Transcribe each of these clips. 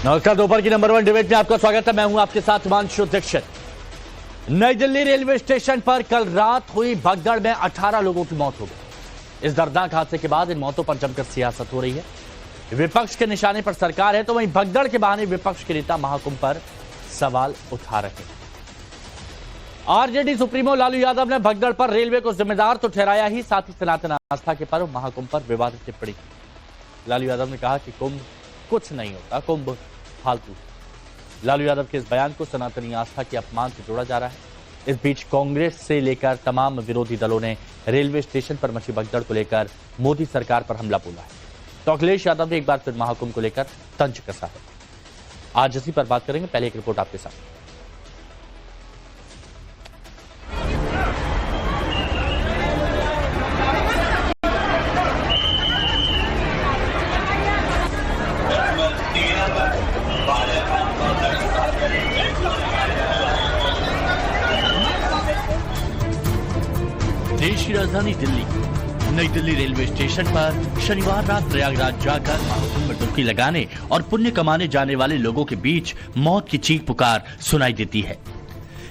नमस्कार, दोपहर की नंबर 1 डिबेट में आपका स्वागत है। मैं हूं आपके साथ हिमांशु दीक्षित। नई दिल्ली रेलवे स्टेशन पर कल रात हुई भगदड़ में 18 लोगों की मौत हो गई। इस दर्दनाक हादसे के बाद इन मौतों पर जमकर सियासत हो रही है। विपक्ष के निशाने पर सरकार है, तो वहीं भगदड़ के बहाने विपक्ष के नेता महाकुंभ पर सवाल उठा रहे हैं। आरजेडी सुप्रीमो लालू यादव ने भगदड़ पर रेलवे को जिम्मेदार तो ठहराया ही, साथ ही सनातन आस्था के पर्व महाकुंभ पर विवादित टिप्पणी की। लालू यादव ने कहा कि कुंभ कुछ नहीं होता, कुंभ फालतू। लालू यादव के इस बयान को सनातनी आस्था के अपमान से जोड़ा जा रहा है। इस बीच कांग्रेस से लेकर तमाम विरोधी दलों ने रेलवे स्टेशन पर मची भगदड़ को लेकर मोदी सरकार पर हमला बोला है। तो अखिलेश यादव ने एक बार फिर महाकुंभ को लेकर तंज कसा है। आज इसी पर बात करेंगे। पहले एक रिपोर्ट आपके साथ। देश की राजधानी दिल्ली, नई दिल्ली रेलवे स्टेशन पर शनिवार रात प्रयागराज जाकर महाकुंभ में डुबकी लगाने और पुण्य कमाने जाने वाले लोगों के बीच मौत की चीख पुकार सुनाई देती है।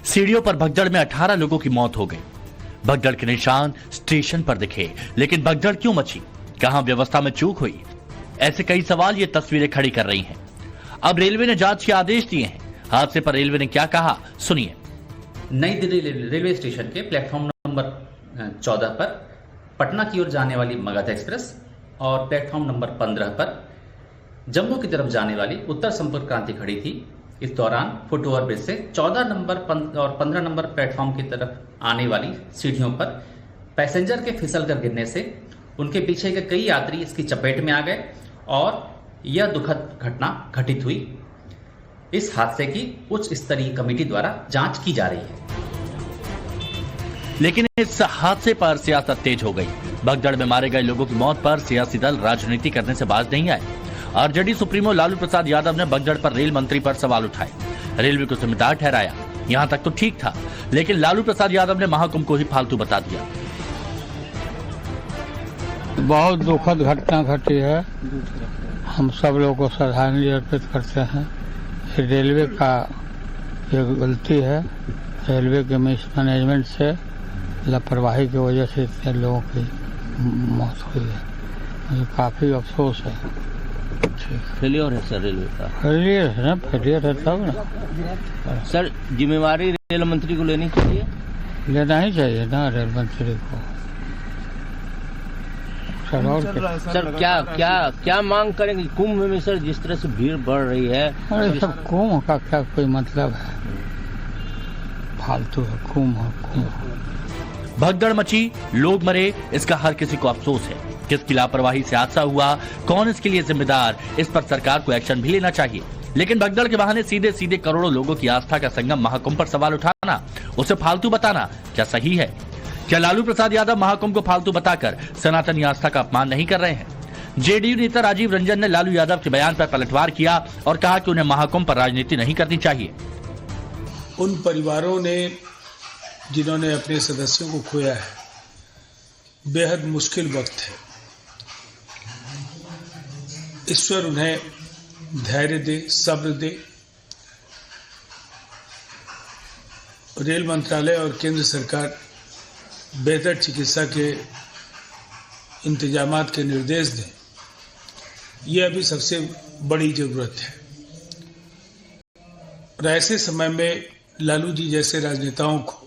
सीढ़ियों पर भगदड़ में 18 लोगों की मौत हो गई। भगदड़ के निशान स्टेशन पर दिखे, लेकिन भगदड़ क्यों मची? कहां व्यवस्था में चूक हुई? ऐसे कई सवाल ये तस्वीरें खड़ी कर रही हैं। अब रेलवे ने जांच के आदेश दिए हैं। हादसे पर रेलवे ने क्या कहा, सुनिए। नई दिल्ली रेलवे स्टेशन के प्लेटफॉर्म नंबर 14 पर पटना की ओर जाने वाली मगध एक्सप्रेस और प्लेटफॉर्म नंबर 15 पर जम्मू की तरफ जाने वाली उत्तर संपर्क क्रांति खड़ी थी। इस दौरान फुट ओवर ब्रिज से 14 नंबर और 15 नंबर प्लेटफॉर्म की तरफ आने वाली सीढ़ियों पर पैसेंजर के फिसल कर गिरने से उनके पीछे के कई यात्री इसकी चपेट में आ गए और यह दुखद घटना घटित हुई। इस हादसे की उच्च स्तरीय कमेटी द्वारा जांच की जा रही है। लेकिन इस हादसे पर सियासत तेज हो गई। भगदड़ में मारे गए लोगों की मौत पर सियासी दल राजनीति करने से बाज नहीं आए। आरजेडी सुप्रीमो लालू प्रसाद यादव ने भगदड़ पर रेल मंत्री पर सवाल उठाए, रेलवे को जिम्मेदार ठहराया। यहां तक तो ठीक था, लेकिन लालू प्रसाद यादव ने महाकुंभ को ही फालतू बता दिया। बहुत दुखद घटना घटी है। हम सब लोगों को श्रद्धांजलि अर्पित करते हैं। रेलवे का ये गलती है, रेलवे के मैनेजमेंट से लापरवाही की वजह से इतने लोगों की मौत हुई है। मुझे काफी अफसोस है। फेलियर है सर रेलवे का। फेलियर है ना, फेलियर है तब ना सर। जिम्मेवारी रेल मंत्री को लेनी चाहिए, लेना ही चाहिए ना रेल मंत्री को। सर क्या मांग करेंगे कुंभ में सर? जिस तरह से भीड़ बढ़ रही है। अरे सब कुंभ का क्या कोई मतलब है? फालतू है कुंभ। भगदड़ मची, लोग मरे, इसका हर किसी को अफसोस है। किसकी लापरवाही से हादसा हुआ, कौन इसके लिए जिम्मेदार, इस पर सरकार को एक्शन भी लेना चाहिए। लेकिन भगदड़ के बहाने सीधे सीधे करोड़ों लोगों की आस्था का संगम महाकुंभ पर सवाल उठाना, उसे फालतू बताना क्या सही है? क्या लालू प्रसाद यादव महाकुंभ को फालतू बताकर सनातनी आस्था का अपमान नहीं कर रहे हैं? जेडीयू नेता राजीव रंजन ने लालू यादव के बयान पर पलटवार किया और कहा कि उन्हें महाकुंभ पर राजनीति नहीं करनी चाहिए। उन परिवारों ने जिन्होंने अपने सदस्यों को खोया है, बेहद मुश्किल वक्त है। ईश्वर उन्हें धैर्य दे, सब्र दे। रेल मंत्रालय और केंद्र सरकार बेहतर चिकित्सा के इंतजामात के निर्देश दें। यह अभी सबसे बड़ी जरूरत है। और ऐसे समय में लालू जी जैसे राजनेताओं को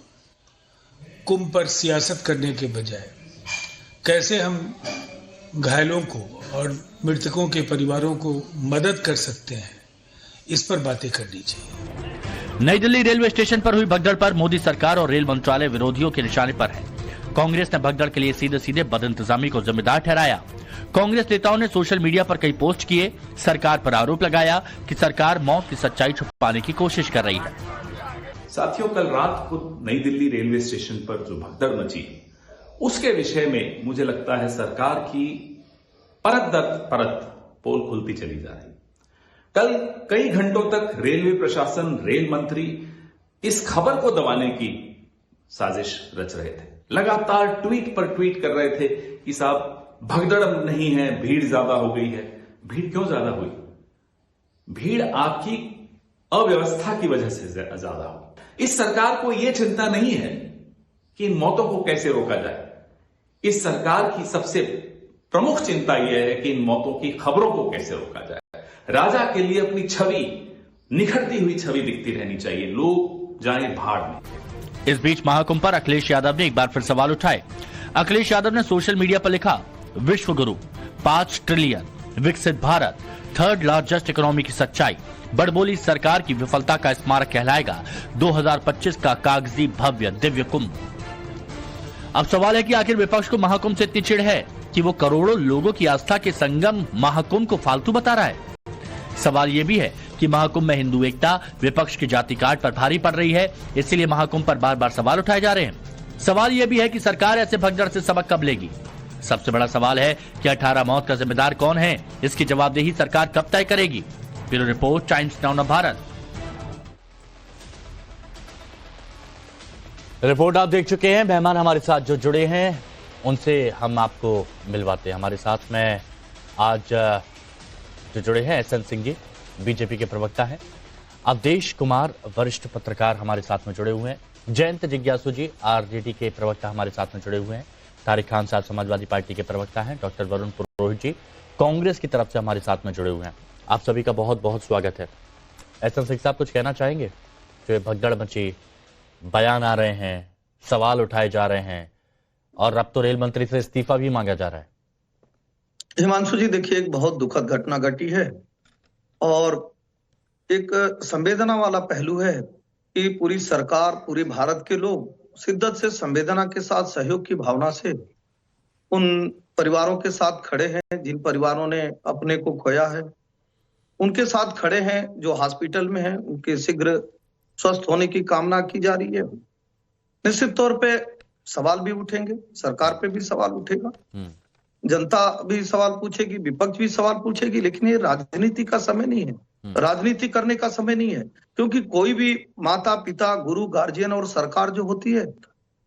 कुंभ पर सियासत करने के बजाय कैसे हम घायलों को और मृतकों के परिवारों को मदद कर सकते हैं, इस पर बातें करनी चाहिए। नई दिल्ली रेलवे स्टेशन पर हुई भगदड़ पर मोदी सरकार और रेल मंत्रालय विरोधियों के निशाने पर है। कांग्रेस ने भगदड़ के लिए सीधे सीधे बदइंतजामी को जिम्मेदार ठहराया। कांग्रेस नेताओं ने सोशल मीडिया पर कई पोस्ट किए, सरकार पर आरोप लगाया कि सरकार मौत की सच्चाई छुपाने की कोशिश कर रही है। साथियों, कल रात को नई दिल्ली रेलवे स्टेशन पर जो भगदड़ मची, उसके विषय में मुझे लगता है सरकार की परत दर परत पोल खुलती चली जा रही। कल कई घंटों तक रेलवे प्रशासन, रेल मंत्री इस खबर को दबाने की साजिश रच रहे थे। लगातार ट्वीट पर ट्वीट कर रहे थे कि साहब भगदड़ नहीं है, भीड़ ज्यादा हो गई है। भीड़ क्यों ज्यादा हुई? भीड़ आपकी अव्यवस्था की वजह से ज्यादा हो। इस सरकार को यह चिंता नहीं है कि इन मौतों को कैसे रोका जाए। इस सरकार की सबसे प्रमुख चिंता यह है कि इन मौतों की खबरों को कैसे रोका जाए। राजा के लिए अपनी छवि, निखरती हुई छवि दिखती रहनी चाहिए, लोग जाए भाड़ में। इस बीच महाकुंभ पर अखिलेश यादव ने एक बार फिर सवाल उठाए। अखिलेश यादव ने सोशल मीडिया पर लिखा, विश्व गुरु, 5 ट्रिलियन, विकसित भारत, 3rd लार्जेस्ट इकोनॉमी की सच्चाई, बड़बोली सरकार की विफलता का स्मारक कहलाएगा 2025 का कागजी भव्य दिव्य कुंभ। अब सवाल है कि आखिर विपक्ष को महाकुंभ से इतनी चिढ़ है कि वो करोड़ों लोगों की आस्था के संगम महाकुंभ को फालतू बता रहा है। सवाल यह भी है कि महाकुंभ में हिंदू एकता विपक्ष की जाति काट पर भारी पड़ रही है, इसलिए महाकुंभ पर बार बार सवाल उठाए जा रहे हैं। सवाल यह भी है कि सरकार ऐसे भगदड़ से सबक कब लेगी। सबसे बड़ा सवाल है कि 18 मौत का जिम्मेदार कौन है, इसकी जवाबदेही सरकार कब तय करेगी। Bureau report, times now Bharat. Report आप देख चुके हैं। मेहमान हमारे साथ जो जुड़े हैं उनसे हम आपको मिलवाते हैं। हमारे साथ में आज जो जुड़े हैं एसएन सिंह जी, बीजेपी के प्रवक्ता हैं। अवधेश कुमार, वरिष्ठ पत्रकार हमारे साथ में जुड़े हुए हैं। जयंत जिज्ञासु जी, आरजेडी के प्रवक्ता हमारे साथ में जुड़े हुए हैं। तारिक खान साहब समाजवादी पार्टी के प्रवक्ता हैं। डॉक्टर वरुण पुरोहित जी कांग्रेस की तरफ से हमारे साथ में जुड़े हुए हैं। आप सभी का बहुत बहुत स्वागत है। एसएन सिंह साहब, कुछ कहना चाहेंगे? जो भगदड़ मची, बयान आ रहे हैं, सवाल उठाए जा रहे हैं और अब तो रेल मंत्री से इस्तीफा भी मांगा जा रहा है। हिमांशु जी, देखिए, एक बहुत दुखद घटना घटी है और एक संवेदना वाला पहलू है कि पूरी सरकार, पूरे भारत के लोग शिद्दत से संवेदना के साथ, सहयोग की भावना से उन परिवारों के साथ खड़े हैं जिन परिवारों ने अपने को खोया है, उनके साथ खड़े हैं जो हॉस्पिटल में हैं, उनके शीघ्र स्वस्थ होने की कामना की जा रही है। निश्चित तौर पे सवाल भी उठेंगे, सरकार पे भी सवाल उठेगा, जनता भी सवाल पूछेगी, विपक्ष भी सवाल पूछेगी, लेकिन ये राजनीति का समय नहीं है, राजनीति करने का समय नहीं है। क्योंकि कोई भी माता पिता, गुरु, गार्जियन और सरकार जो होती है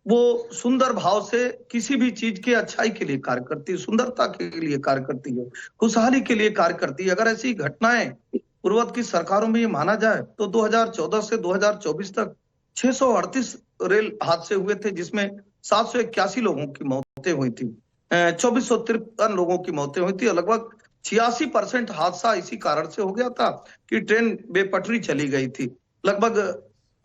वो सुंदर भाव से किसी भी चीज के अच्छाई के लिए कार्य करती है, सुंदरता के लिए कार्य करती है, खुशहाली के लिए कार्य करती है। अगर ऐसी घटनाएं पूर्ववत की सरकारों में ये माना जाए तो 2014 से 2024 तक 638 रेल हादसे हुए थे, जिसमें 781 लोगों की मौतें हुई थी, 2453 लोगों की मौतें हुई थी। लगभग 86% हादसा इसी कारण से हो गया था कि ट्रेन बेपटरी चली गई थी। लगभग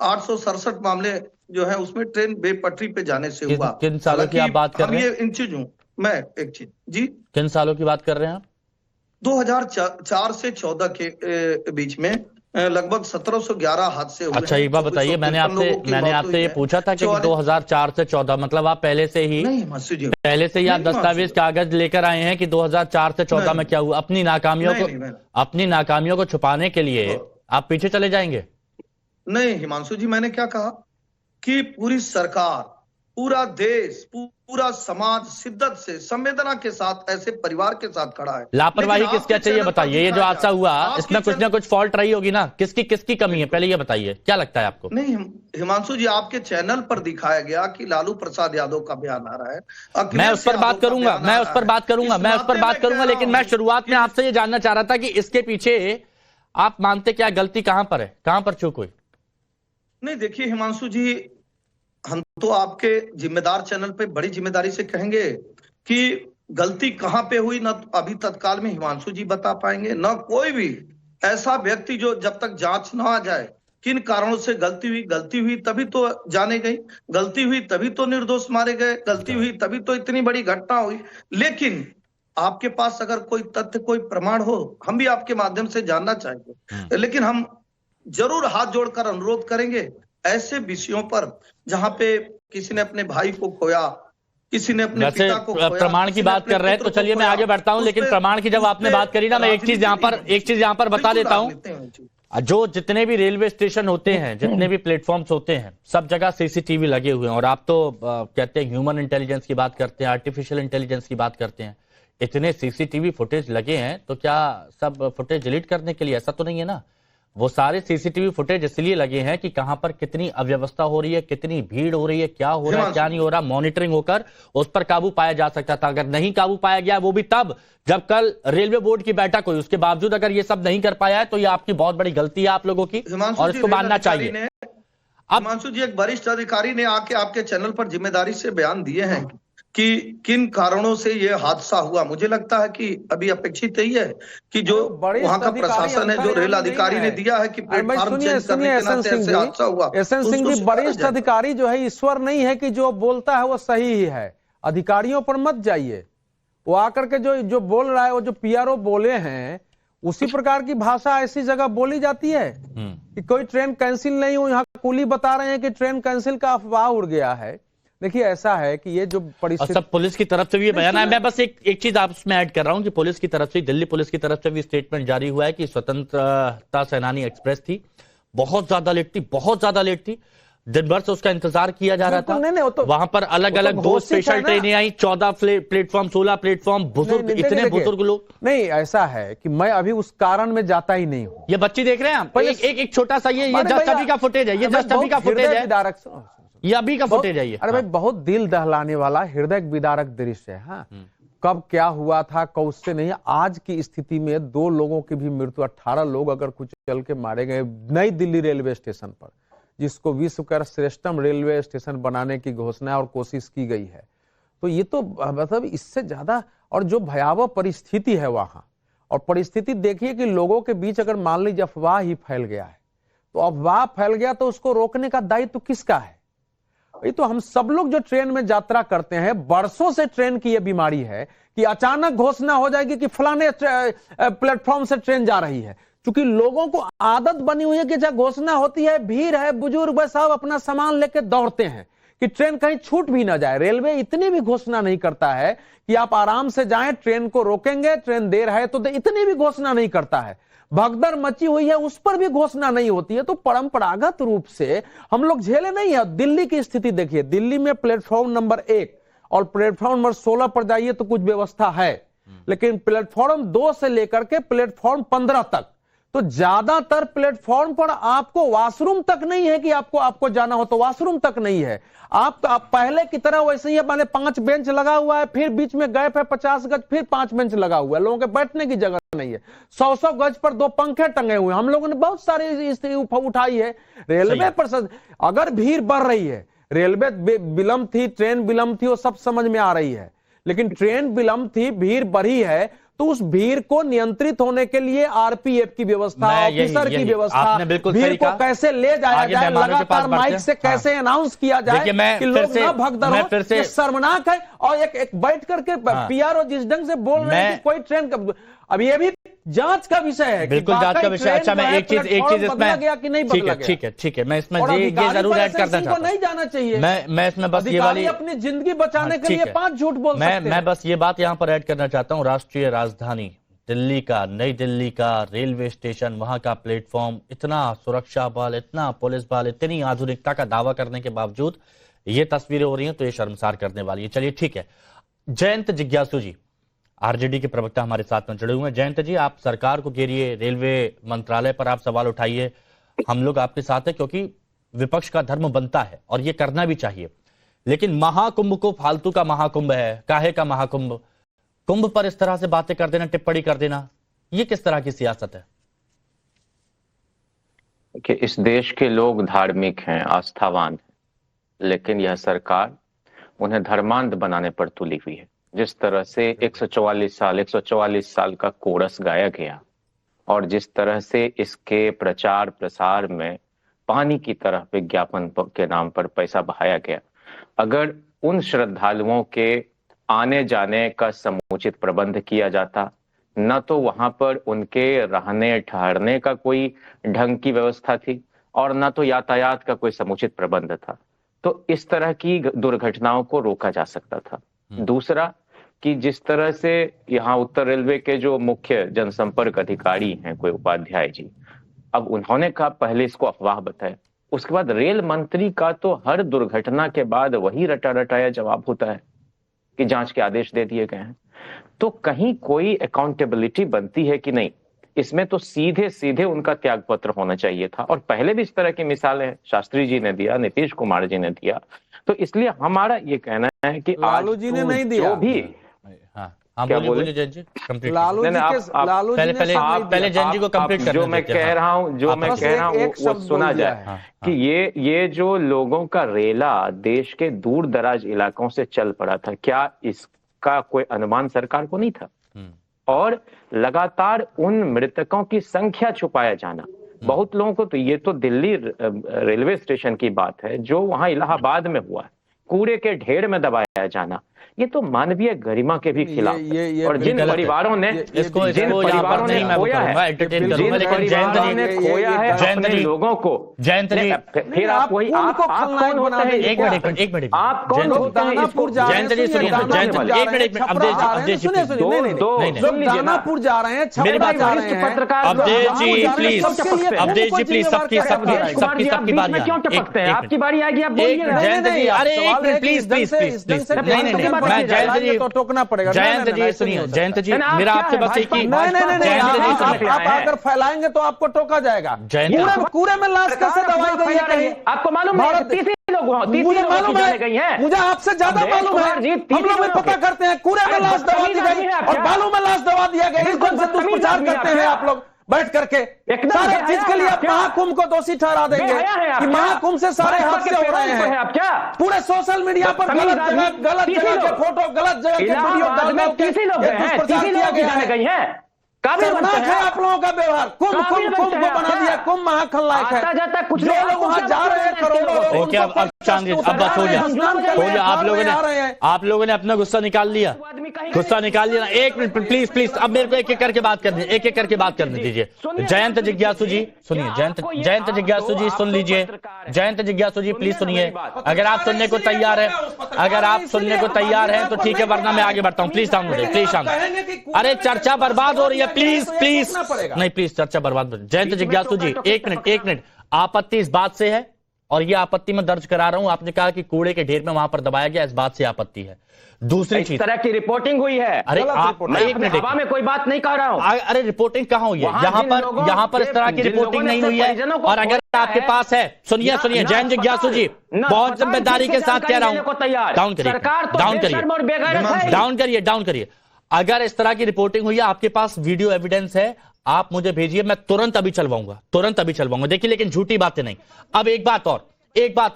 867 मामले जो है उसमें ट्रेन बेपटरी पे जाने से हुआ। किन सालों की आप बात कर रहे हैं? इन चीजों मैं एक चीज जी, किन सालों की बात कर रहे हैं आप? 2004 से 14 के बीच में लगभग 1711 हादसे हुए। अच्छा, एक बात बताइए, मैंने आपसे ये पूछा था कि 2004 से 14 मतलब आप पहले से ही आप दस्तावेज कागज लेकर आए हैं कि 2004 से 14 में क्या हुआ? अपनी नाकामियों को छुपाने के लिए आप पीछे चले जाएंगे? नहीं हिमांशु जी, मैंने क्या कहा कि पूरी सरकार, पूरा देश, पूरा समाज शिद्दत से, संवेदना के साथ ऐसे परिवार के साथ खड़ा है। लापरवाही किसका चाहिए बताइए? ये जो हादसा हुआ इसमें कुछ ना कुछ फॉल्ट रही होगी ना, किसकी कमी है पहले ये बताइए, क्या लगता है आपको? नहीं हिमांशु जी, आपके चैनल पर दिखाया गया कि लालू प्रसाद यादव का बयान आ रहा है। मैं उस पर बात करूंगा, लेकिन मैं शुरुआत में आपसे ये जानना चाह रहा था कि इसके पीछे आप मानते क्या गलती कहां पर है, कहां पर चूक हुई? नहीं देखिए हिमांशु जी, हम तो आपके जिम्मेदार चैनल पे बड़ी जिम्मेदारी से कहेंगे कि गलती कहां पे हुई, न तो अभी तत्काल में हिमांशु जी बता पाएंगे, न कोई भी ऐसा व्यक्ति जो जब तक जांच न आ जाए किन कारणों से गलती हुई तभी तो जाने गई, गलती हुई तभी तो निर्दोष मारे गए, गलती हुई तभी तो इतनी बड़ी घटना हुई। लेकिन आपके पास अगर कोई तथ्य, कोई प्रमाण हो, हम भी आपके माध्यम से जानना चाहेंगे। लेकिन हम जरूर हाथ जोड़कर अनुरोध करेंगे ऐसे विषयों पर जहां पे किसी ने अपने भाई को खोया, किसी ने अपने पिता को खोया, प्रमाण की बात कर रहे हैं तो चलिए मैं आगे बढ़ता हूं, लेकिन प्रमाण की जब आपने बात करी ना, मैं एक चीज यहां पर बता देता हूं। जो जितने भी रेलवे स्टेशन होते हैं, जितने भी प्लेटफॉर्म्स होते हैं, सब जगह सीसीटीवी लगे हुए हैं। और आप तो कहते हैं ह्यूमन इंटेलिजेंस की बात करते हैं, आर्टिफिशियल इंटेलिजेंस की बात करते हैं। इतने सीसीटीवी फुटेज लगे हैं तो क्या सब फुटेज डिलीट करने के लिए? ऐसा तो नहीं है ना। वो सारे सीसीटीवी फुटेज इसलिए लगे हैं कि कहां पर कितनी अव्यवस्था हो रही है, कितनी भीड़ हो रही है, क्या हो रहा है, क्या नहीं हो रहा, मॉनिटरिंग होकर उस पर काबू पाया जा सकता था। अगर नहीं काबू पाया गया, वो भी तब जब कल रेलवे बोर्ड की बैठक हुई, उसके बावजूद अगर ये सब नहीं कर पाया है तो ये आपकी बहुत बड़ी गलती है आप लोगों की, और इसको मानना चाहिए। हिमांशु जी, एक वरिष्ठ अधिकारी ने आके आपके चैनल पर जिम्मेदारी से बयान दिए हैं कि किन कारणों से ये हादसा हुआ। मुझे लगता है कि अभी अपेक्षित यही है कि जो वहां का प्रशासन है, जो रेल अधिकारी ने दिया है कि प्लेटफॉर्म चेंज करने के नाते ऐसे हादसा हुआ। एसएन सिंह जी, वरिष्ठ अधिकारी जो है ईश्वर नहीं है कि जो बोलता है वो सही ही है। अधिकारियों पर मत जाइए, वो आकर के जो बोल रहा है, वो जो पीआरओ बोले हैं उसी प्रकार की भाषा ऐसी जगह बोली जाती है कि कोई ट्रेन कैंसिल नहीं हुई। यहाँ कुली बता रहे हैं कि ट्रेन कैंसिल का अफवाह उड़ गया है। देखिए ऐसा है कि ये जो परिस्थिति, सब पुलिस की तरफ से भी बयान है। मैं बस एक चीज आप उसमें ऐड कर रहा हूं कि पुलिस की तरफ से, दिल्ली पुलिस की तरफ से भी स्टेटमेंट जारी हुआ है कि स्वतंत्रता सेनानी एक्सप्रेस थी, बहुत ज्यादा लेट थी, दिन भर से उसका इंतजार किया जा रहा था। नहीं, तो वहां पर अलग अलग 2 स्पेशल ट्रेनें आई, 14 प्लेटफॉर्म, 16 प्लेटफॉर्म, बुजुर्ग, इतने बुजुर्ग लोग। नहीं, ऐसा है कि मैं अभी उस कारण में जाता ही नहीं हूँ। ये बच्चे देख रहे हैं आप, एक छोटा सा ये जस्ट अभी का फुटेज है, ये जस्ट अभी का फुटेज है, ये अभी का फुटेज है ये। अरे भाई, बहुत दिल दहलाने वाला, हृदय विदारक दृश्य है। हाँ, कब क्या हुआ था, कब उससे नहीं। आज की स्थिति में 2 लोगों की भी मृत्यु, 18 लोग अगर कुछ चल के मारे गए नई दिल्ली रेलवे स्टेशन पर, जिसको विश्व का श्रेष्ठतम रेलवे स्टेशन बनाने की घोषणा और कोशिश की गई है। तो ये तो मतलब इससे ज्यादा, और जो भयावह परिस्थिति है वहां, और परिस्थिति देखिए कि लोगों के बीच अगर मान लीजिए अफवाह ही फैल गया है, तो अफवाह फैल गया तो उसको रोकने का दायित्व किसका है? ये तो हम सब लोग जो ट्रेन में यात्रा करते हैं, बरसों से ट्रेन की ये बीमारी है कि अचानक घोषणा हो जाएगी कि फलाने प्लेटफॉर्म से ट्रेन जा रही है। क्योंकि लोगों को आदत बनी हुई है कि जब घोषणा होती है, भीड़ है, बुजुर्ग है, सब अपना सामान लेके दौड़ते हैं कि ट्रेन कहीं छूट भी ना जाए। रेलवे इतनी भी घोषणा नहीं करता है कि आप आराम से जाएं, ट्रेन को रोकेंगे, ट्रेन देर है तो इतनी भी घोषणा नहीं करता है। भगदड़ मची हुई है, उस पर भी घोषणा नहीं होती है। तो परंपरागत रूप से हम लोग झेले नहीं है। दिल्ली की स्थिति देखिए, दिल्ली में प्लेटफॉर्म नंबर 1 और प्लेटफॉर्म नंबर 16 पर जाइए तो कुछ व्यवस्था है, लेकिन प्लेटफॉर्म 2 से लेकर के प्लेटफॉर्म 15 तक तो ज्यादातर प्लेटफॉर्म पर आपको वॉशरूम तक नहीं है कि आपको जाना हो तो वॉशरूम तक नहीं है। आप पहले की तरह वैसे ही माने 5 बेंच लगा हुआ है, फिर बीच में गैप है 50 गज, फिर 5 बेंच लगा हुआ है, लोगों के बैठने की जगह नहीं है। 100 गज पर 2 पंखे टंगे हुए हैं। हम लोगों ने बहुत सारी स्थिति उठाई है। रेलवे पर अगर भीड़ बढ़ रही है, रेलवे विलंब थी, ट्रेन विलंब थी, वो सब समझ में आ रही है, लेकिन ट्रेन विलंब थी, भीड़ बढ़ी है, तो उस भीड़ को नियंत्रित होने के लिए आरपीएफ की व्यवस्था, ऑफिसर की व्यवस्था, भीड़ को कैसे ले जाया जाए, लगातार माइक से कैसे अनाउंस किया जाए कि लोग ना भगदड़ हो, ये शर्मनाक है। और एक बैठ करके पीआरओ जिस ढंग से बोल रहे हैं कि कोई ट्रेन, अब ये भी जांच का विषय है। बिल्कुल जांच का विषय। अच्छा, मैं एक चीज इसमें गया कि नहीं बदला गया, ठीक है, मैं इसमें ये जरूर ऐड करना चाहता हूं। नहीं जाना चाहिए। मैं इसमें बस ये वाली अपनी जिंदगी बचाने के लिए 5 झूठ बोल सकते हैं। मैं बस ये बात यहां पर ऐड करना चाहता हूं। राष्ट्रीय राजधानी दिल्ली का, नई दिल्ली का रेलवे स्टेशन, वहां का प्लेटफॉर्म, इतना सुरक्षा बल, इतना पुलिस बल, इतनी आधुनिकता का दावा करने के बावजूद ये तस्वीरें हो रही हैं, तो ये शर्मसार करने वाली है। चलिए ठीक है, जयंत जिज्ञासु जी आरजेडी के प्रवक्ता हमारे साथ में जुड़े हुए हैं। जयंत जी, आप सरकार को घेरिए, रेलवे मंत्रालय पर आप सवाल उठाइए, हम लोग आपके साथ हैं, क्योंकि विपक्ष का धर्म बनता है और ये करना भी चाहिए। लेकिन महाकुंभ को फालतू का महाकुंभ है, काहे का महाकुंभ, कुंभ पर इस तरह से बातें कर देना, टिप्पणी कर देना, ये किस तरह की सियासत है? कि इस देश के लोग धार्मिक हैं, आस्थावान हैं, लेकिन यह सरकार उन्हें धर्मांध बनाने पर तुली हुई है। जिस तरह से 144 साल का कोरस गाया गया और जिस तरह से इसके प्रचार प्रसार में पानी की तरह विज्ञापन के नाम पर पैसा बहाया गया, अगर उन श्रद्धालुओं के आने जाने का समुचित प्रबंध किया जाता, न तो वहां पर उनके रहने ठहरने का कोई ढंग की व्यवस्था थी और न तो यातायात का कोई समुचित प्रबंध था, तो इस तरह की दुर्घटनाओं को रोका जा सकता था। दूसरा कि जिस तरह से यहाँ उत्तर रेलवे के जो मुख्य जनसंपर्क अधिकारी हैं, कोई उपाध्याय जी, अब उन्होंने कहा पहले इसको अफवाह बताया, उसके बाद रेल मंत्री का तो हर दुर्घटना के बाद वही रटा रटाया जवाब होता है कि जांच के आदेश दे दिए गए हैं। तो कहीं कोई अकाउंटेबिलिटी बनती है कि नहीं? इसमें तो सीधे सीधे उनका त्यागपत्र होना चाहिए था। और पहले भी इस तरह की मिसालें शास्त्री जी ने दिया, नीतीश कुमार जी ने दिया। तो इसलिए हमारा ये कहना है कि लालू जी ने नहीं दिया। जो भी हाँ क्या बोलिए जैन जी, कंप्लीट लालू जी के लालू जी ने पहले जैन जी को कंप्लीट करने जो मैं कह रहा हूँ वो सुना जाए कि ये जो लोगों का रेला देश के दूर दराज इलाकों से चल पड़ा था, क्या इसका कोई अनुमान सरकार को नहीं था? और लगातार उन मृतकों की संख्या छुपाया जाना, बहुत लोगों को तो ये तो दिल्ली रेलवे स्टेशन की बात है, जो वहां इलाहाबाद में हुआ है, कूड़े के ढेर में दबाया जाना, ये तो मानवीय गरिमा के भी खिलाफ है। और जिन परिवारों ने खोया है अपने लोगों को, जयंत जी फिर आप वही आप कौन होते हैं? एक मिनट आप कौन होते हैं? जयंत जी सुनिए, जयंत जी एक मिनट, दानापुर जा रहे हैं, मेरी बात पत्रकार अवधेश जी प्लीज, अवधेश जी प्लीज, सबकी बारी है, क्यों टपकते हैं? आपकी बारी आएगी, आप बोलिएगा। जयंत जी अरे एक मिनट प्लीज प्लीज प्लीज, नहीं मैं जयंत जी तो टोकना पड़ेगा। जयंत जी सुनिए, जयंत जी मेरा आपसे बस एक ही, नहीं, आप अगर फैलाएंगे तो आपको टोका जाएगा। कूड़े में लाश कैसे दवाई गई है कहीं? आपको मालूम है? मुझे मालूम है, मुझे आपसे ज्यादा मालूम है। हम लोग भी पता करते हैं, कूड़े में लाश दबा दी गई और बालू में लाश दबा दिया गया। इस ढंग से दुष्प्रचार करते हैं आप लोग बैठ करके। सारे चीज के लिए आप महाकुंभ को दोषी ठहरा देंगे कि महाकुंभ से सारे हादसे हो रहे हैं। पूरे सोशल मीडिया पर गलत जगह के फोटो, गलत जगह के वीडियो डालने के दुष्प्रचार किया गया है। खतरनाक है आप लोगों का व्यवहार। कुंभ को बना दिया, कुंभ महाखलनायक है। कुछ लोग वहां जा रहे हैं, करोड़ों लोग। ओके, अब चांद अब बस हो गया। आप लोगों ने अपना गुस्सा निकाल लिया, ना। एक मिनट प्लीज प्लीज, अब मेरे को एक एक करके बात करने दीजिए। जयंत जिज्ञासु जी सुनिए, जयंत जिज्ञासु जी सुन लीजिए। जयंत जिज्ञासु जी प्लीज सुनिए, अगर आप सुनने को तैयार हैं तो ठीक है, वरना मैं आगे बढ़ता हूँ। प्लीज शांत। अरे चर्चा बर्बाद हो रही है, प्लीज नहीं प्लीज, चर्चा बर्बाद। जयंत जिज्ञासु जी एक मिनट, आपत्ति इस बात से है और ये आपत्ति मैं दर्ज करा रहा हूं। आपने कहा कि कूड़े के ढेर में वहां पर दबाया गया, इस बात से आपत्ति है। दूसरी चीज, तरह की रिपोर्टिंग हुई है। अरे आप एक मिनट, हवा में कोई बात नहीं कर रहा हूं। अरे रिपोर्टिंग कहां हुई है? यहाँ पर इस तरह की रिपोर्टिंग नहीं हुई है। और अगर आपके पास है, सुनिए जयंत जिज्ञासु जी, बहुत जिम्मेदारी के साथ कह रहा हूं, डाउन करिए। अगर इस तरह की रिपोर्टिंग हुई है, आपके पास वीडियो एविडेंस है, आप मुझे भेजिए, मैं तुरंत अभी चलवाऊंगा। देखिए, लेकिन झूठी बातें नहीं। अब एक बात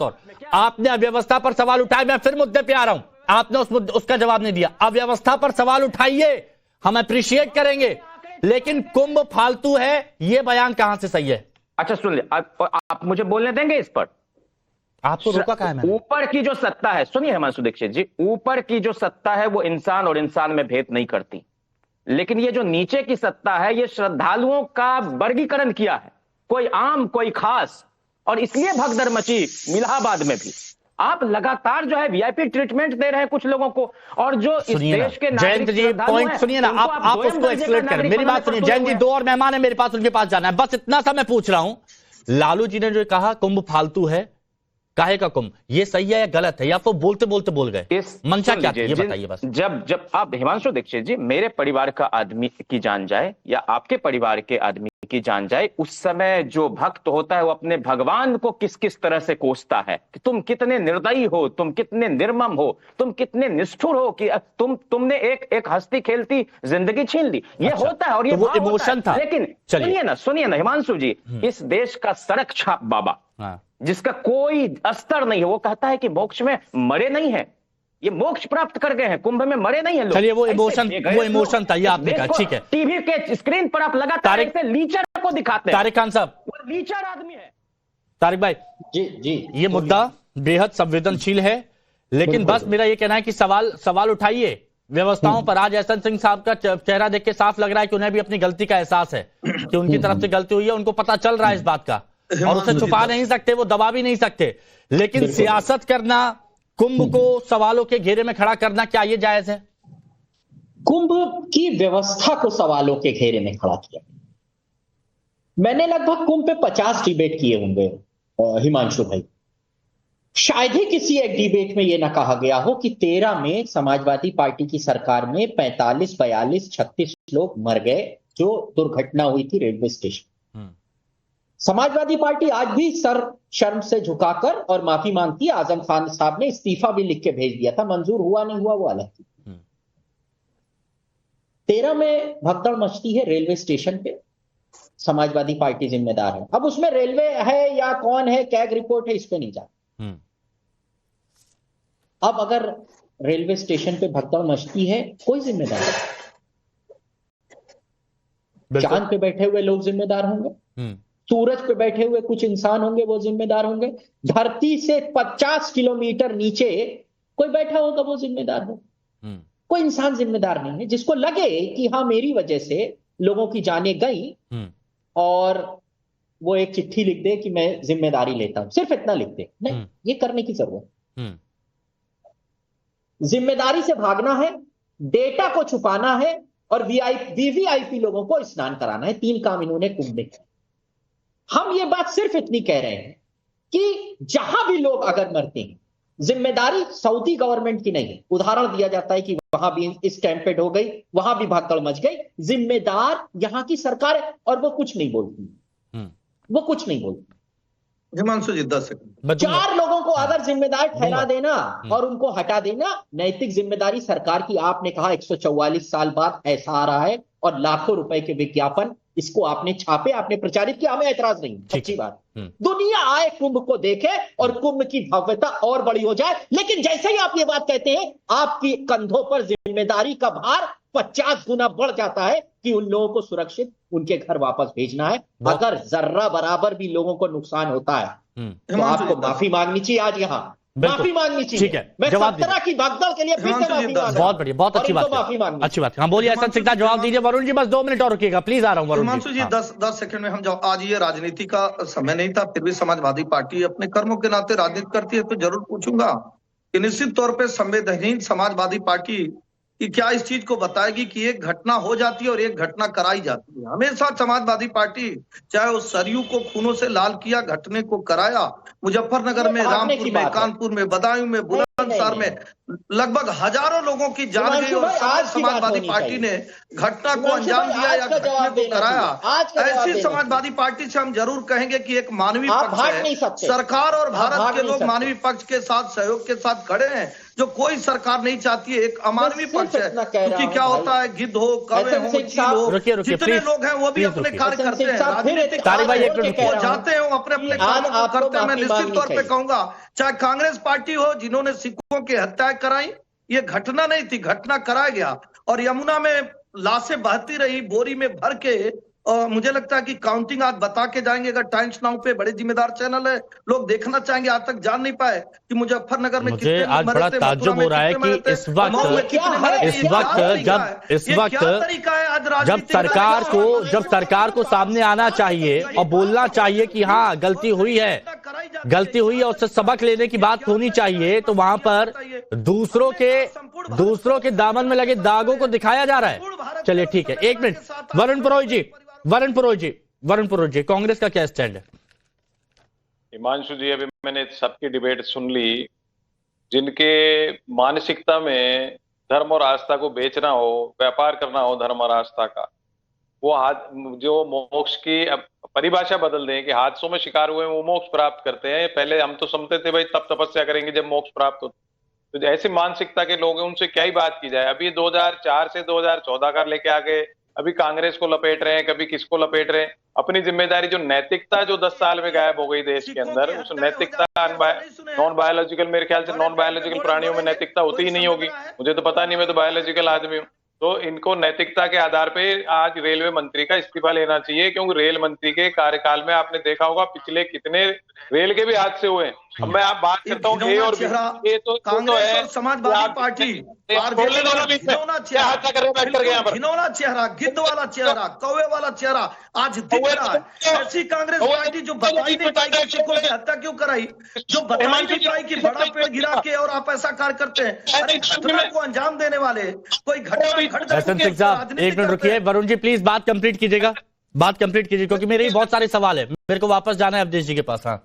और, आपने अव्यवस्था पर सवाल उठाए, मैं फिर मुद्दे पे आ रहा हूं। आपने उसका जवाब नहीं दिया। अव्यवस्था पर सवाल उठाइए, हम अप्रिशिएट करेंगे, लेकिन कुंभ फालतू है, यह बयान कहां से सही है? अच्छा सुन ले, आप मुझे बोलने देंगे इस पर? आपको रोका कहा है मैंने? ऊपर की जो सत्ता है, सुनिए हिमांशु दीक्षित जी, ऊपर की जो सत्ता है वो इंसान और इंसान में भेद नहीं करती, लेकिन ये जो नीचे की सत्ता है, ये श्रद्धालुओं का वर्गीकरण किया है, कोई आम कोई खास, और इसलिए भगदड़ मची इलाहाबाद में भी। आप लगातार जो है वीआईपी ट्रीटमेंट दे रहे हैं कुछ लोगों को, और जो इस देश के जयंत जी पॉइंट सुनिए ना, आप उसको एक्सप्लेन करें। मेरी बात सुनिए, जयंत जी 2 और मेहमान है मेरे पास, उनके पास जाना है, बस इतना सा मैं पूछ रहा हूं। लालू जी ने जो कहा कुंभ फालतू है, काहे का कुंभ, ये सही है या गलत है, या तो बोलते बोल गए? मंशा क्या थी, ये बताइए बस। जब आप हिमांशु दीक्षित जी, मेरे परिवार का आदमी की जान जाए या आपके परिवार के आदमी की जान जाए, उस समय जो भक्त होता है वो अपने भगवान को किस किस तरह से कोसता है कि तुम कितने निर्दयी हो, तुम कितने निर्मम हो, तुम कितने निष्ठुर हो कि तुमने एक हंसती खेलती जिंदगी छीन ली। ये होता है और ये वो इमोशन था। लेकिन सुनिए ना हिमांशु जी, इस देश का सड़क छाप बाबा, जिसका कोई अस्तर नहीं है, वो कहता है कि मोक्ष में मरे नहीं है, ये मोक्ष प्राप्त कर गए हैं, कुंभ में मरे नहीं है। चलिए, वो इमोशन था, ये आपने कहा, ठीक है। टीवी के स्क्रीन पर आप लगातार ऐसे लीचर को दिखाते हैं। तारिक खान साहब, वो लीचर आदमी है। तारिक भाई जी, ये मुद्दा बेहद संवेदनशील है, लेकिन बस मेरा ये कहना है कि सवाल उठाइए व्यवस्थाओं पर। आज एहसन सिंह साहब का चेहरा देख के साफ लग रहा है कि उन्हें भी अपनी गलती का एहसास है कि उनकी तरफ से गलती हुई है, उनको पता चल रहा है इस बात का, और उसे छुपा नहीं सकते, वो दबा भी नहीं सकते। लेकिन सियासत करना, कुंभ को सवालों के घेरे में खड़ा करना, क्या ये जायज है? कुंभ की व्यवस्था को सवालों के घेरे में खड़ा किया। मैंने लगभग कुंभ पे 50 डिबेट किए होंगे हिमांशु भाई। शायद ही किसी एक डिबेट में यह ना कहा गया हो कि 13 में समाजवादी पार्टी की सरकार में 45, 42, 36 लोग मर गए, जो दुर्घटना हुई थी रेलवे स्टेशन। समाजवादी पार्टी आज भी सर शर्म से झुकाकर और माफी मांगती है। आजम खान साहब ने इस्तीफा भी लिख के भेज दिया था, मंजूर हुआ नहीं हुआ वो अलग थी। 13 में भगदड़ मचती है रेलवे स्टेशन पे, समाजवादी पार्टी जिम्मेदार है। अब उसमें रेलवे है या कौन है, कैग रिपोर्ट है, इस पे नहीं जाता। अब अगर रेलवे स्टेशन पे भगदड़ मचती है, कोई जिम्मेदार है? चांद पे बैठे हुए लोग जिम्मेदार होंगे, सूरज पे बैठे हुए कुछ इंसान होंगे वो जिम्मेदार होंगे, धरती से 50 किलोमीटर नीचे कोई बैठा होगा वो जिम्मेदार हो। कोई इंसान जिम्मेदार नहीं है जिसको लगे कि हाँ मेरी वजह से लोगों की जानें गई और वो एक चिट्ठी लिख दे कि मैं जिम्मेदारी लेता हूं, सिर्फ इतना लिख दे। नहीं, ये करने की जरूरत। जिम्मेदारी से भागना है, डेटा को छुपाना है और वीवीआईपी लोगों को स्नान कराना है। 3 काम इन्होंने कुंभ में किए। हम ये बात सिर्फ इतनी कह रहे हैं कि जहां भी लोग अगर मरते हैं, जिम्मेदारी सऊदी गवर्नमेंट की नहीं है। उदाहरण दिया जाता है कि वहां भी स्टैम्पेड हो गई, वहां भी भगदड़ मच गई, जिम्मेदार यहां की सरकार है और वो कुछ नहीं बोलती। वो कुछ नहीं बोलती। हिमांशु जी 10 सेकंड। 4 लोगों को अगर जिम्मेदार ठहरा देना और उनको हटा देना, नैतिक जिम्मेदारी सरकार की। आपने कहा 144 साल बाद ऐसा आ रहा है और लाखों रुपए के विज्ञापन इसको आपने छापे, आपने प्रचारित किया, हमें ऐतराज नहीं। अच्छी बात, दुनिया आए कुंभ को देखे और कुंभ की भव्यता और बड़ी हो जाए। लेकिन जैसे ही आप ये बात कहते हैं, आपकी कंधों पर जिम्मेदारी का भार 50 गुना बढ़ जाता है कि उन लोगों को सुरक्षित उनके घर वापस भेजना है। अगर जर्रा बराबर भी लोगों को नुकसान होता है तो आपको माफी मांगनी चाहिए। आज यहाँ माफी मांगनी चाहिए। ठीक है, मैं जवाब 17 की भगदड़ के लिए फिर से माफी मांग। बहुत बढ़िया, बहुत अच्छी बात है, अच्छी बात है। हाँ बोलिए एहसन सिकदार, जवाब दीजिए। वरुण जी बस 2 मिनट और रुकिएगा प्लीज, आ रहा हूँ वरुण हिमांशु जी। हाँ। 10 सेकंड में हम जाओ। आज ये राजनीति का समय नहीं था, फिर भी समाजवादी पार्टी अपने कर्मों के नाते राजनीति करती है, तो जरूर पूछूंगा कि निश्चित तौर पर संवेदनहीन समाजवादी पार्टी कि क्या इस चीज को बताएगी कि एक घटना हो जाती है और एक घटना कराई जाती है। हमेशा समाजवादी पार्टी चाहे उस सरयू को खूनों से लाल किया, घटने को कराया, मुजफ्फरनगर में, रामपुर में, कानपुर में, बदायूं में, बुलंदशहर में लगभग हजारों लोगों की जान गई और समाजवादी पार्टी ने घटना को अंजाम दिया या घटना को कराया। ऐसी समाजवादी पार्टी से हम जरूर कहेंगे कि एक मानवीय पक्ष है। सरकार और भारत के लोग मानवीय पक्ष के साथ, सहयोग के साथ खड़े हैं, जो कोई सरकार नहीं चाहती है। एक अमानवीय पक्ष है, क्योंकि क्या होता है, गिद्ध हो, कौवे हो, चील हो, जितने लोग हैं वो भी अपने कार्य करते हैं, राजनीतिक जाते हैं, वो अपने अपने काम करते हैं। मैं निश्चित तौर पे कहूंगा, चाहे कांग्रेस पार्टी हो जिन्होंने सिखों की हत्या कराई, ये घटना नहीं थी, घटना कराया गया। और यमुना में लाशें बहती रही बोरी में भर के। और मुझे लगता है कि काउंटिंग आज बता के जाएंगे। अगर टाइम्स नाउ पे बड़े जिम्मेदार चैनल है, लोग देखना चाहेंगे। आज तक जान नहीं पाए कि मुजफ्फरनगर में मुझे आज बड़ा ताज्जुब हो रहा है कि इस वक्त जब सरकार को सामने आना चाहिए और बोलना चाहिए कि हाँ गलती हुई है, उससे सबक लेने की बात होनी चाहिए, तो वहां पर दूसरों के दामन में लगे दागों को दिखाया जा रहा है। चलिए ठीक है, 1 मिनट। वरुण पुरोहित जी, कांग्रेस का क्या स्टैंड है? हिमांशु जी, अभी मैंने सबकी डिबेट सुन ली। जिनके मानसिकता में धर्म और आस्था को बेचना हो, व्यापार करना हो धर्म और आस्था का, वो जो मोक्ष की परिभाषा बदल दें कि हादसों में शिकार हुए वो मोक्ष प्राप्त करते हैं। पहले हम तो समझते थे भाई तब तपस्या करेंगे जब मोक्ष प्राप्त हो। तो ऐसी मानसिकता के लोग हैं, उनसे क्या ही बात की जाए। अभी 2004 से 2014 का लेके आगे अभी कांग्रेस को लपेट रहे हैं, कभी किसको लपेट रहे हैं। अपनी जिम्मेदारी, जो नैतिकता जो 10 साल में गायब हो गई देश के अंदर, उस नैतिकता नॉन बायोलॉजिकल, मेरे ख्याल से नॉन बायोलॉजिकल प्राणियों में नैतिकता होती ही नहीं होगी। मुझे तो पता नहीं, मैं तो बायोलॉजिकल आदमी हूँ। तो इनको नैतिकता के आधार पे आज रेलवे मंत्री का इस्तीफा लेना चाहिए, क्योंकि रेल मंत्री के कार्यकाल में आपने देखा होगा पिछले कितने रेल के भी हादसे हुए हैं। अब मैं आप बात करता हूँ ए और बी, ये तो है समाजवादी पार्टी, घिनौना चेहरा, गिद्ध वाला चेहरा, कौवे वाला चेहरा आज दिख रहा है। ऐसी कांग्रेस पार्टी जो बता ही नहीं पाई कि सिखों की हत्या क्यों कराई, जो बता ही नहीं पाई कि बड़ा पेड़ गिरा के और आप ऐसा कार्य करते हैं। अरे घटना को अंजाम देने वाले कोई घटना घट जाए। 1 मिनट रुकिए वरुण जी, प्लीज बात कंप्लीट कीजिएगा, क्योंकि मेरे ही बहुत सारे सवाल है, मेरे को वापस जाना है अवधेश जी के पास। हाँ,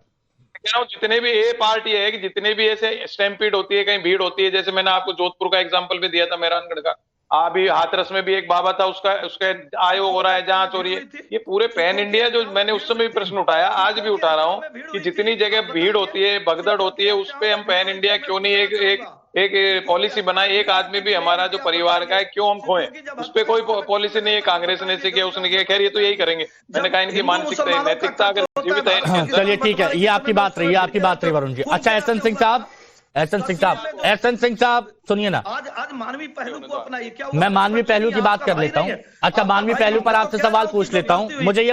कह रहा हूँ जितने भी ये पार्टी है कि जितने भी ऐसे स्टैम्पीड होती है, कहीं भीड़ होती है, जैसे मैंने आपको जोधपुर का एग्जांपल भी दिया था, मेहरानगढ़ का। अभी हाथरस में भी एक बाबा था, उसका आयोग हो रहा है, जांच हो रही है। ये पूरे पैन इंडिया, जो मैंने उस समय भी प्रश्न उठाया, आज भी उठा रहा हूं कि जितनी जगह भीड़ होती है, भगदड़ होती है, उस पे हम पैन इंडिया क्यों नहीं एक पॉलिसी बनाए। एक आदमी भी हमारा जो परिवार का है क्यों हम खोएं, उस पे कोई पॉलिसी नहीं है। कांग्रेस ने से किया, उसने किया, खैर ये तो यही करेंगे। मैंने कहा इनकी मानसिकता है, नैतिकता अगर जीवित है। चलिए ठीक है, ये आपकी बात रही वरुण जी। अच्छा एहसन सिंह साहब सुनिए ना, आज मानवीय पहलू को अपनाइए। क्या मैं मानवीय पहलू की बात कर लेता हूं। अच्छा मानवीय पहलू पर आपसे सवाल पूछ लेता हूं। मुझे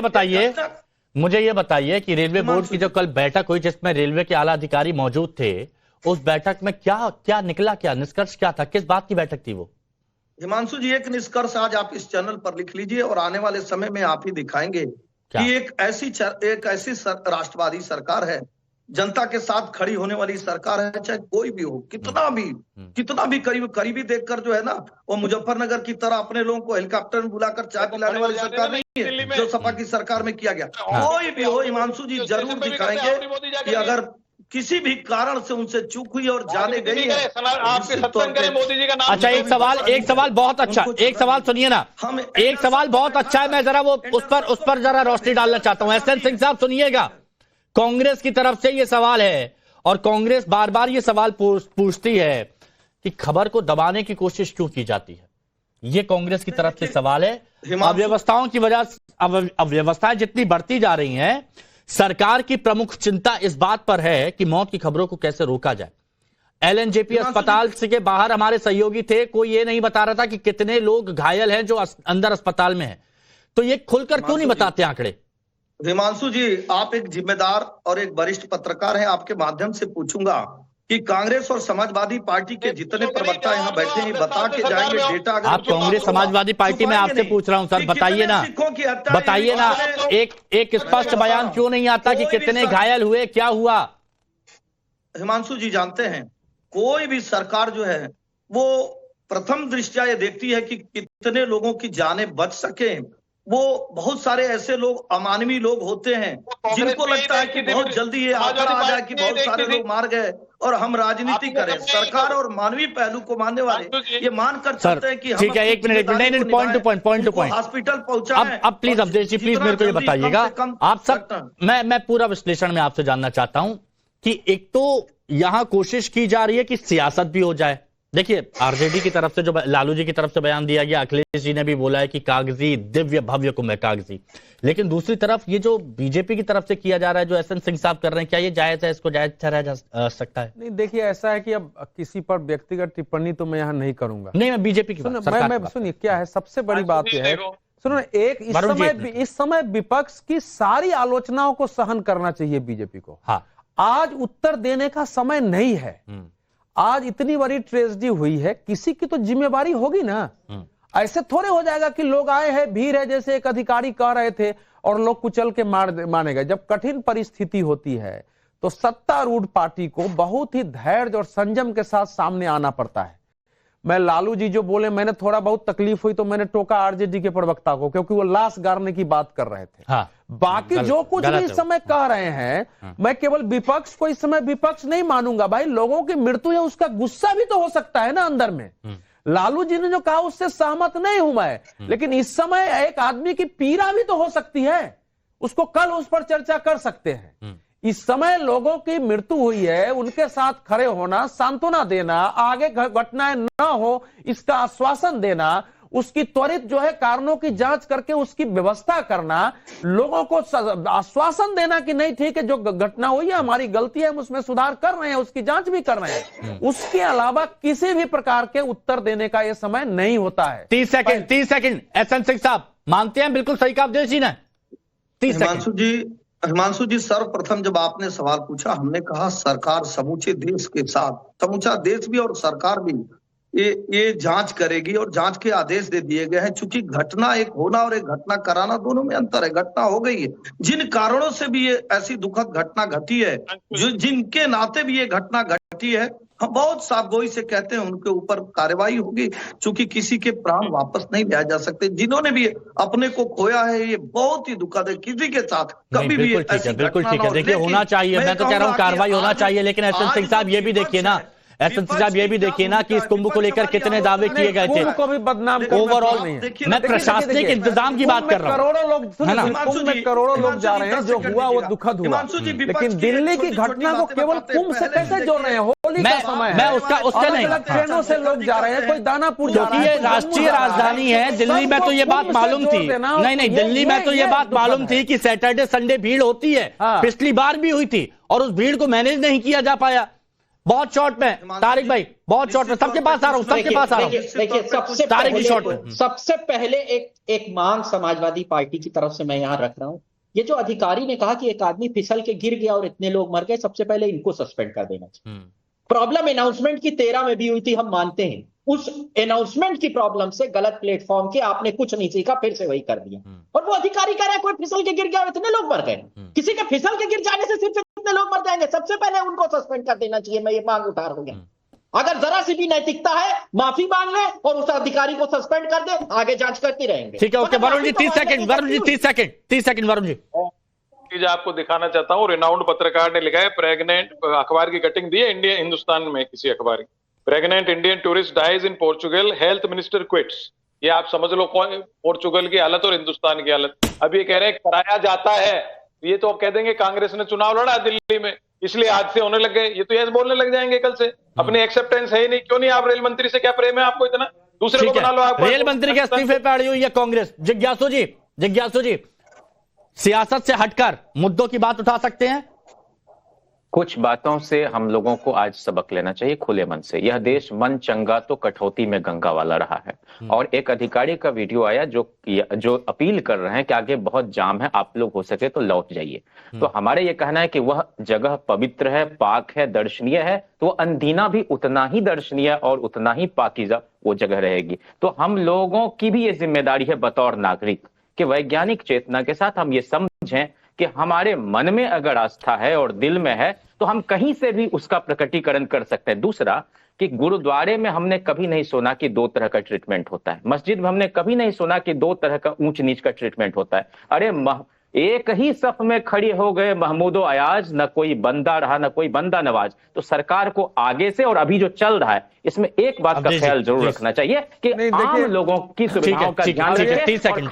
ये बताइए कि रेलवे बोर्ड की जो कल बैठक हुई जिसमें रेलवे के आला अधिकारी मौजूद थे, उस बैठक में क्या निकला, क्या निष्कर्ष क्या था, किस बात की बैठक थी वो? हिमांशु जी, एक निष्कर्ष आज आप इस चैनल पर लिख लीजिए और आने वाले समय में आप ही दिखाएंगे कि एक ऐसी राष्ट्रवादी सरकार है, जनता के साथ खड़ी होने वाली सरकार है, चाहे कोई भी हो, कितना भी करीबी देखकर जो है ना, वो मुजफ्फरनगर की तरह अपने लोगों को हेलीकॉप्टर में बुलाकर चाय पिलाने वाली सरकार नहीं है जो सपा की सरकार में किया गया। कोई भी हो, हिमांशु जी जरूर दिखाएंगे कि अगर किसी भी कारण से उनसे चूक हुई और जाने गई है। अच्छा एक सवाल बहुत अच्छा, एक सवाल सुनिए ना, एक सवाल बहुत अच्छा है, मैं जरा वो उस पर जरा रोशनी डालना चाहता हूं। एहसन सिंह साहब सुनिएगा, कांग्रेस की तरफ से ये सवाल है और कांग्रेस बार बार ये सवाल पूछती है कि खबर को दबाने की कोशिश क्यों की जाती है। ये कांग्रेस की तरफ से सवाल है। अव्यवस्थाओं की वजह, अव्यवस्थाएं जितनी बढ़ती जा रही हैं, सरकार की प्रमुख चिंता इस बात पर है कि मौत की खबरों को कैसे रोका जाए। एलएनजेपी अस्पताल से के बाहर हमारे सहयोगी थे, कोई ये नहीं बता रहा था कि कितने लोग घायल हैं जो अंदर अस्पताल में हैं। तो ये खुलकर क्यों नहीं बताते आंकड़े? हिमांशु जी, आप एक जिम्मेदार और एक वरिष्ठ पत्रकार हैं, आपके माध्यम से पूछूंगा कि कांग्रेस और समाजवादी पार्टी के जितने प्रवक्ता यहाँ बैठे हैं बता के जाएंगे डेटा। आप कांग्रेस समाजवादी पार्टी में आपसे पूछ रहा हूं सर, बताइए ना, एक स्पष्ट बयान क्यों नहीं आता कि कितने घायल हुए, क्या हुआ? हिमांशु जी जानते हैं, कोई भी सरकार जो है वो प्रथम दृष्टया ये देखती है कि कितने लोगों की जानें बच सके। वो बहुत सारे ऐसे लोग, अमानवीय लोग होते हैं जिनको लगता है कि बहुत जल्दी ये आंकड़ा आ जाए कि बहुत सारे लोग मार गए और हम राजनीति करें। सरकार और मानवीय पहलू को मानने वाले ये मानकर चलते हैं कि ठीक है, एक मिनट, नहीं, पॉइंट टू पॉइंट हॉस्पिटल पहुंचा। अब प्लीज अवधेश जी, प्लीज मेरे को ये बताइएगा, आप सब, मैं पूरा विश्लेषण में आपसे जानना चाहता हूं कि एक तो यहां कोशिश की जा रही है कि सियासत भी हो जाए। देखिए आरजेडी की तरफ से जो लालू जी की तरफ से बयान दिया गया, अखिलेश जी ने भी बोला है कि कागजी दिव्य भव्य कुंभ है कागजी, लेकिन दूसरी तरफ ये जो बीजेपी की तरफ से किया जा रहा है, जो एहसन सिंह साहब कर रहे हैं, क्या ये जायज है? इसको जायज ठहराया जा सकता है? नहीं, देखिए ऐसा है कि अब किसी पर व्यक्तिगत टिप्पणी तो मैं यहाँ नहीं करूंगा। नहीं, मैं बीजेपी की सुनिए, क्या है सबसे बड़ी बात यह है, सुनो, इस समय विपक्ष की सारी आलोचनाओं को सहन करना चाहिए बीजेपी को। हाँ, आज उत्तर देने का समय नहीं है। आज इतनी बड़ी ट्रेजेडी हुई है, किसी की तो जिम्मेवारी होगी ना। ऐसे थोड़े हो जाएगा कि लोग आए हैं, भीड़ है, जैसे एक अधिकारी कह रहे थे, और लोग कुचल के माने गए। जब कठिन परिस्थिति होती है तो सत्तारूढ़ पार्टी को बहुत ही धैर्य और संयम के साथ सामने आना पड़ता है। मैं लालू जी जो बोले, मैंने थोड़ा बहुत तकलीफ हुई तो मैंने टोका आरजेडी के प्रवक्ता को, क्योंकि वो लाश गाड़ने की बात कर रहे थे। हाँ, बाकी जो कुछ भी इस समय कह रहे हैं, मैं केवल विपक्ष को इस समय विपक्ष नहीं मानूंगा। भाई, लोगों की मृत्यु है, उसका गुस्सा भी तो हो सकता है ना अंदर में। लालू जी ने जो कहा उससे सहमत नहीं हूं मैं, लेकिन इस समय एक आदमी की पीड़ा भी तो हो सकती है, उसको कल उस पर चर्चा कर सकते हैं। इस समय लोगों की मृत्यु हुई है, उनके साथ खड़े होना, सांत्वना देना, आगे घटनाएं न हो इसका आश्वासन देना, उसकी त्वरित जो है कारणों की जांच करके उसकी व्यवस्था करना, लोगों को आश्वासन देना कि नहीं ठीक है, जो घटना हुई है हमारी गलती है, हम उसमें सुधार कर रहे हैं, उसकी जांच भी कर रहे हैं। उसके अलावा किसी भी प्रकार के उत्तर देने का यह समय नहीं होता है। 30 सेकंड एहसन सिंह साहब, मानते हैं बिल्कुल सही कहा अवधेश जी ने? 30 सेकंड। हिमांशु जी, सर्वप्रथम जब आपने सवाल पूछा, हमने कहा सरकार समूचे देश के साथ, समूचा देश भी और सरकार भी ये जांच करेगी और जांच के आदेश दे दिए गए हैं। चूंकि घटना एक होना और एक घटना कराना, दोनों में अंतर है। घटना हो गई है, जिन कारणों से भी ये ऐसी दुखद घटना घटी है, जो जिनके नाते भी ये घटना घटी है, हम बहुत साफगोई से कहते हैं उनके ऊपर कार्रवाई होगी। चूंकि किसी के प्राण वापस नहीं लिया जा सकते, जिन्होंने भी अपने को खोया है, ये बहुत ही दुखद है। किसी के साथ कभी भी बिल्कुल ठीक है, देखिए होना चाहिए, मैं तो कह रहा हूँ कार्रवाई होना चाहिए, लेकिन एहसन सिंह साहब ये भी देखिए ना, एसएसपी साहब ये भी देखिए ना कि इस कुंभ को लेकर कितने दावे किए गए थे। कुंभ को भी बदनाम करना ओवरऑल नहीं है। मैं प्रशासनिक इंतजाम की बात कर रहा हूँ। करोड़ों लोग है ना? कुंभ में करोड़ों लोग जा रहे हैं, जो हुआ वो दुखद हुआ, लेकिन दिल्ली की घटना को केवल कुंभ से कैसे जोड़ रहे हैं? होली का समय है, मैं उसका नहीं, ट्रेनों से लोग जा रहे हैं, कोई दानापुर जा रहा क्योंकि है, ये राष्ट्रीय राजधानी है। दिल्ली में तो ये बात मालूम थी, नहीं दिल्ली में तो ये बात मालूम थी कि सैटरडे संडे भीड़ होती है, पिछली बार भी हुई थी और उस भीड़ को मैनेज नहीं किया जा पाया। बहुत शॉर्ट में तारिक भाई, बहुत शॉर्ट में, सबके पास आ रहा हूं, सबके पास आ रहा हूं। देखिए तारिक जी शॉर्ट में सबसे पहले एक मांग समाजवादी पार्टी की तरफ से मैं यहां रख रहा हूं। ये जो अधिकारी ने कहा कि एक आदमी फिसल के गिर गया और इतने लोग मर गए, सबसे पहले इनको सस्पेंड कर देना चाहिए। प्रॉब्लम अनाउंसमेंट की 13 में भी हुई थी, हम मानते हैं। उस अनाउंसमेंट की प्रॉब्लम से गलत प्लेटफॉर्म के आपने कुछ नहीं सीखा, फिर से वही कर दिया। और वो अधिकारी कह रहा है कोई फिसल के गिर गया और इतने लोग मर गए। किसी के फिसल के गिर जाने से सिर्फ इतने लोग मर जाएंगे? सबसे पहले उनको सस्पेंड कर देना चाहिए। मैं ये मांग उठा रहा हूं। अगर जरा सी भी नैतिकता है, माफी मांग ले और उस अधिकारी को सस्पेंड कर दे, आगे जांच करती रहेंगे। ठीक है, okay Varun ji 30 second, Varun ji 30 second Varun ji. चीज आपको दिखाना चाहता हूँ। रिनाउंड पत्रकार ने लिखा है, प्रेग्नेंट, अखबार की कटिंग दी है इंडिया हिंदुस्तान में किसी अखबार की, pregnant Indian tourist dies in Portugal, health minister quits. ये आप समझ लो पोर्चुगल की हालत और हिंदुस्तान की हालत। अब ये कह रहे हैं कराया जाता है, ये तो अब कह देंगे कांग्रेस ने चुनाव लड़ा दिल्ली में इसलिए हादसे होने लग गए। ये तो ऐसे बोलने लग जाएंगे कल से। अपनी एक्सेप्टेंस है ही नहीं। क्यों नहीं? आप रेल मंत्री से क्या प्रेम है आपको इतना? दूसरे को बना लो। आप रेल मंत्री के इस्तीफे पे अड़ी हुई है कांग्रेस। जिज्ञासु जी सियासत से हटकर मुद्दों की बात उठा सकते हैं? कुछ बातों से हम लोगों को आज सबक लेना चाहिए खुले मन से। यह देश मन चंगा तो कटौती में गंगा वाला रहा है। और एक अधिकारी का वीडियो आया जो अपील कर रहे हैं कि आगे बहुत जाम है, आप लोग हो सके तो लौट जाइए। तो हमारे ये कहना है कि वह जगह पवित्र है, पाक है, दर्शनीय है, तो अंदीना भी उतना ही दर्शनीय और उतना ही पाकीज़ा वो जगह रहेगी। तो हम लोगों की भी ये जिम्मेदारी है बतौर नागरिक कि वैज्ञानिक चेतना के साथ हम ये समझें कि हमारे मन में अगर आस्था है और दिल में है तो हम कहीं से भी उसका प्रकटीकरण कर सकते हैं। दूसरा कि गुरुद्वारे में हमने कभी नहीं सुना कि 2 तरह का ट्रीटमेंट होता है। मस्जिद में हमने कभी नहीं सुना कि 2 तरह का ऊंच नीच का ट्रीटमेंट होता है। अरे एक ही सफ में खड़े हो गए महमूदो अयाज, न कोई बंदा रहा न कोई बंदा नवाज। तो सरकार को आगे से और अभी जो चल रहा है इसमें एक बात का ख्याल जरूर रखना चाहिए कि आम लोगों की सुविधाओं का ध्यान रखें। 30 सेकंड।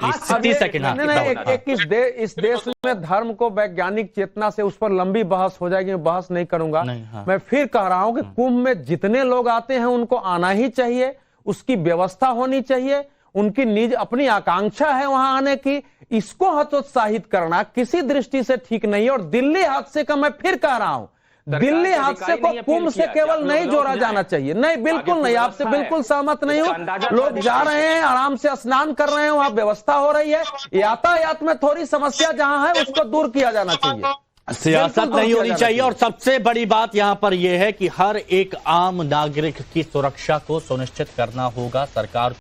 इस देश में धर्म को वैज्ञानिक चेतना से उस पर लंबी बहस हो जाएगी, मैं बहस नहीं करूंगा। मैं फिर कह रहा हूं कि कुंभ में जितने लोग आते हैं उनको आना ही चाहिए, उसकी व्यवस्था होनी चाहिए, उनकी निज अपनी आकांक्षा है वहां आने की। इसको हतोत्साहित करना किसी दृष्टि से ठीक नहीं। और दिल्ली हादसे का मैं फिर कह रहा हूं, दिल्ली हादसे को कुंभ से केवल नहीं जोड़ा जाना चाहिए। नहीं, बिल्कुल नहीं, आपसे बिल्कुल सहमत नहीं हूं। लोग जा रहे हैं, आराम से स्नान कर रहे हैं, वहां व्यवस्था हो रही है। यातायात में थोड़ी समस्या जहां है उसको दूर किया जाना चाहिए। सियासत नहीं होनी चाहिए। और सबसे बड़ी बात यहां पर यह है कि हर एक आम नागरिक की सुरक्षा को सुनिश्चित करना होगा सरकार